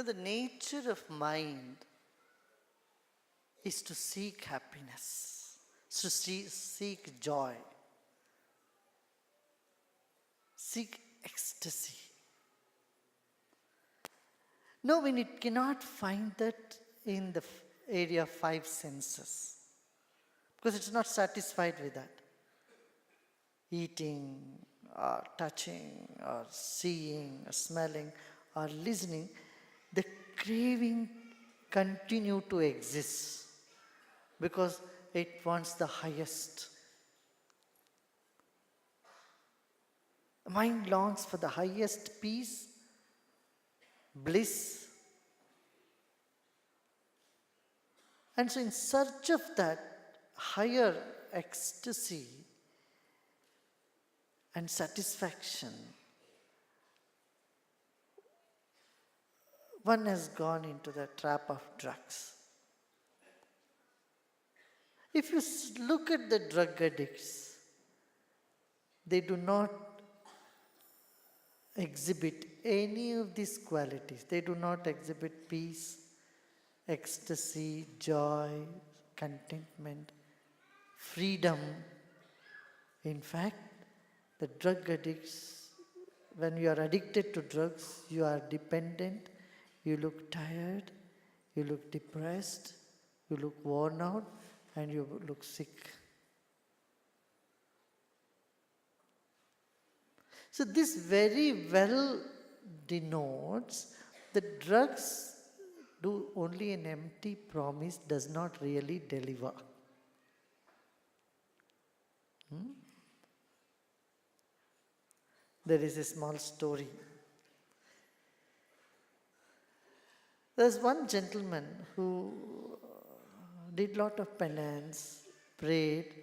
The nature of mind is to seek happiness, to seek joy, seek ecstasy. No, when it cannot find that in the area of five senses, because it's not satisfied with that. Eating, or touching, or seeing, or smelling, or listening, the craving continue to exist because it wants the highest. The mind longs for the highest peace, bliss. And so in search of that higher ecstasy and satisfaction, one has gone into the trap of drugs. If you look at the drug addicts, they do not exhibit any of these qualities. They do not exhibit peace, ecstasy, joy, contentment, freedom. In fact, the drug addicts, when you are addicted to drugs, you are dependent, you look tired, you look depressed, you look worn out, and you look sick. So this very well denotes that drugs do only an empty promise, does not really deliver. There is a small story. There's one gentleman who did lot of penance, prayed,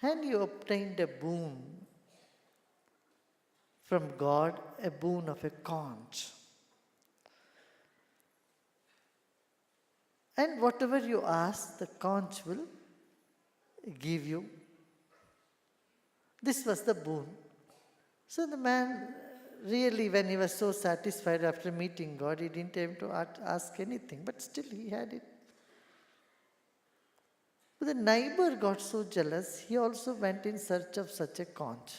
and he obtained a boon from God, a boon of a conch. And whatever you ask, the conch will give you. This was the boon. So the man really, when he was so satisfied after meeting God, he didn't have to ask anything, but still he had it. But the neighbor got so jealous, he also went in search of such a conch.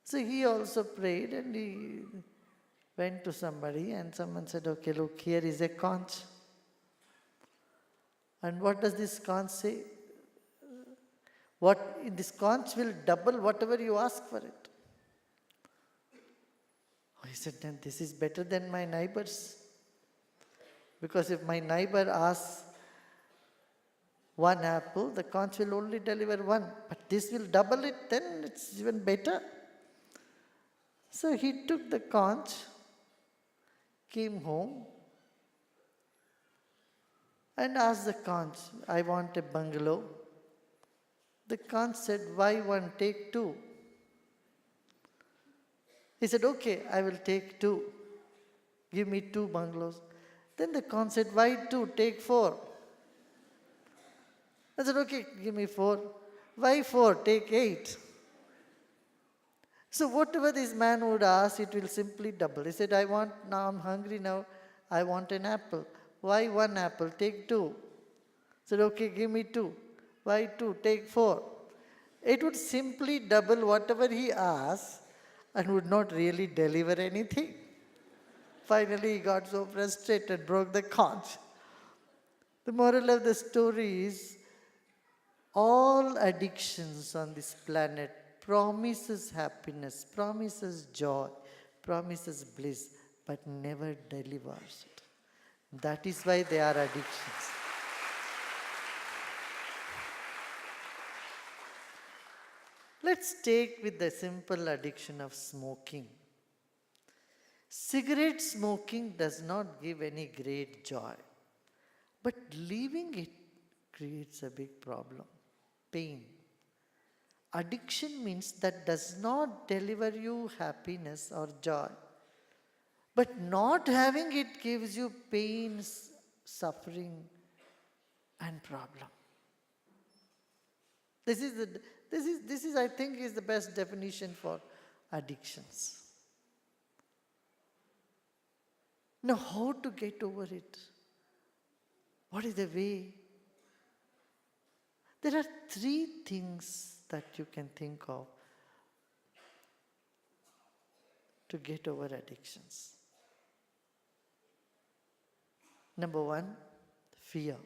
So he also prayed and he went to somebody and someone said, okay, look, here is a conch. And what does this conch say? This conch will double whatever you ask for it. He said, then this is better than my neighbors. Because if my neighbor asks one apple, the conch will only deliver one. But this will double it, then it's even better. So he took the conch, came home, and asked the conch, I want a bungalow. The conch said, why one? Take two. He said, okay, I will take two. Give me 2 bungalows. Then the conch said, why 2? Take 4. I said, okay, give me 4. Why 4? Take 8. So whatever this man would ask, it will simply double. He said, now I'm hungry now, I want an apple. Why 1 apple? Take 2. I said, okay, give me 2. Why 2? Take 4. It would simply double whatever he asked and would not really deliver anything. Finally, he got so frustrated, broke the conch. The moral of the story is, all addictions on this planet promises happiness, promises joy, promises bliss, but never delivers it. That is why they are addictions. Let's take with the simple addiction of smoking. Cigarette smoking does not give any great joy, but leaving it creates a big problem, pain. Addiction means that does not deliver you happiness or joy, but not having it gives you pain, suffering, and problem. This is, I think, is the best definition for addictions. Now, how to get over it? What is the way? There are three things that you can think of to get over addictions. Number one, fear.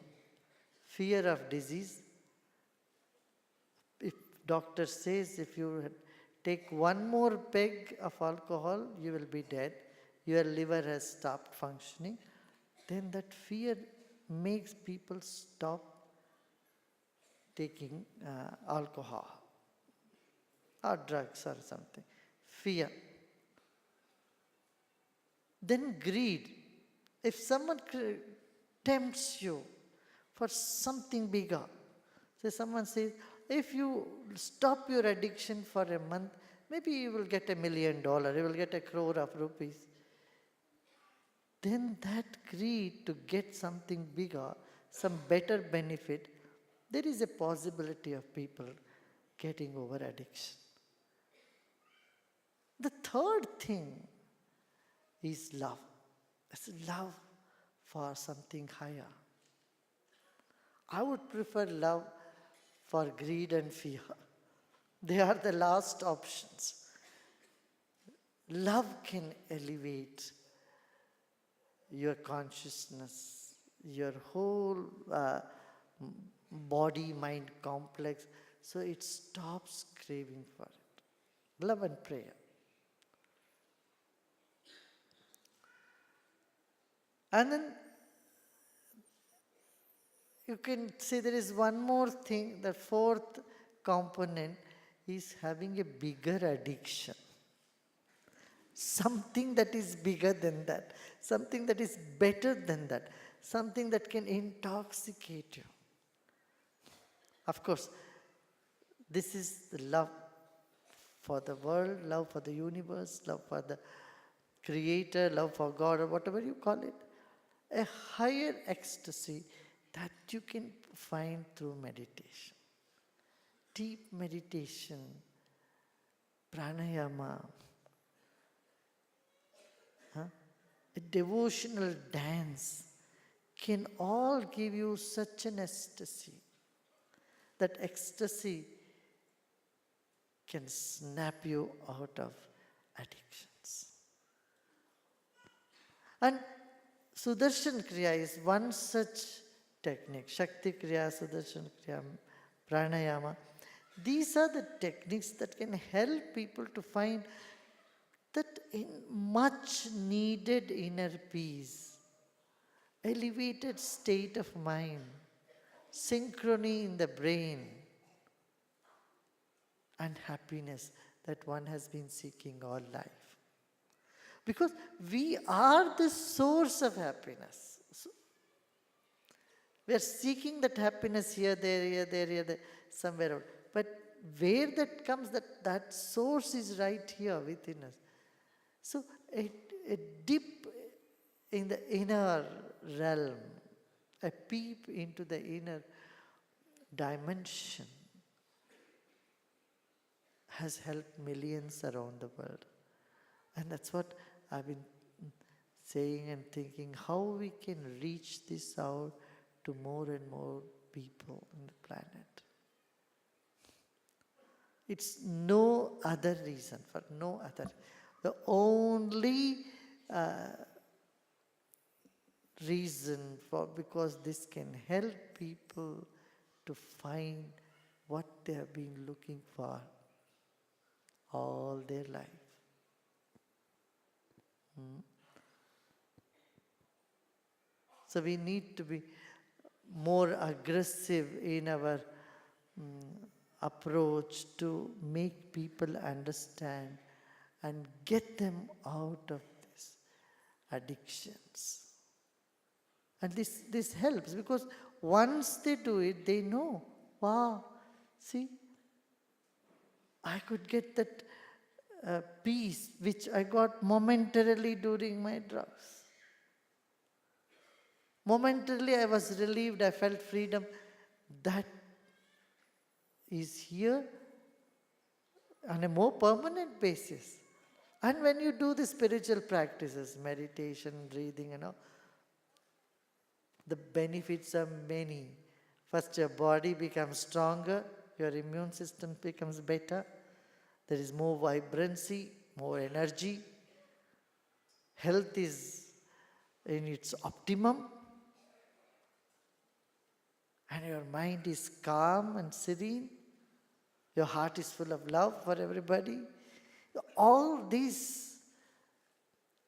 Fear of disease. If doctor says if you take one more peg of alcohol, you will be dead, your liver has stopped functioning, then that fear makes people stop taking alcohol or drugs or something. Fear. Then greed. If someone tempts you for something bigger, say someone says, if you stop your addiction for a month, maybe you will get $1 million, you will get 1 crore of rupees. Then that greed to get something bigger, some better benefit, there is a possibility of people getting over addiction. The third thing is love. It's love for something higher. I would prefer love for greed and fear. They are the last options. Love can elevate your consciousness, your whole body-mind complex, so it stops craving for it. Love and prayer. And then you can say there is one more thing, the fourth component is having a bigger addiction. Something that is bigger than that, something that is better than that, something that can intoxicate you. Of course, this is the love for the world, love for the universe, love for the Creator, love for God, or whatever you call it. A higher ecstasy that you can find through meditation. Deep meditation, pranayama, a devotional dance can all give you such an ecstasy. That ecstasy can snap you out of addictions. And Sudarshan Kriya is one such technique. Shakti Kriya, Sudarshan Kriya, Pranayama. These are the techniques that can help people to find that in much needed inner peace, elevated state of mind, synchrony in the brain, and happiness that one has been seeking all life. Because we are the source of happiness. So we are seeking that happiness here, there, somewhere else. But where that comes, that source is right here within us. So a dip in the inner realm, a peep into the inner dimension has helped millions around the world. And that's what I've been saying and thinking, how we can reach this out to more and more people on the planet. It's no other reason, for no other. The only reason for, because this can help people to find what they have been looking for all their life. So we need to be more aggressive in our approach to make people understand and get them out of these addictions. And this helps, because once they do it, they know, wow, see, I could get that peace which I got momentarily during my drugs. Momentarily I was relieved, I felt freedom. That is here on a more permanent basis. And when you do the spiritual practices, meditation, breathing, the benefits are many. First, your body becomes stronger, your immune system becomes better, there is more vibrancy, more energy, health is in its optimum, and your mind is calm and serene, your heart is full of love for everybody. All these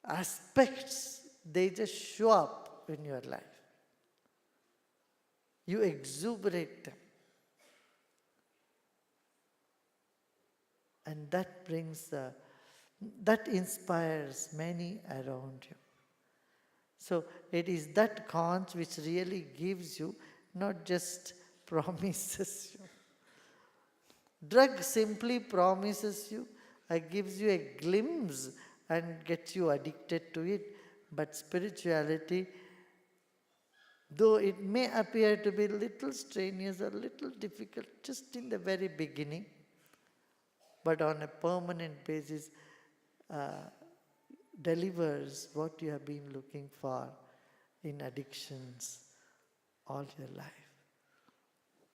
aspects, they just show up in your life. You exuberate them. And that inspires many around you. So it is that conch which really gives you, not just promises you. Drug simply promises you, gives you a glimpse and gets you addicted to it. But spirituality, though it may appear to be a little strenuous or a little difficult just in the very beginning, but on a permanent basis delivers what you have been looking for in addictions all your life.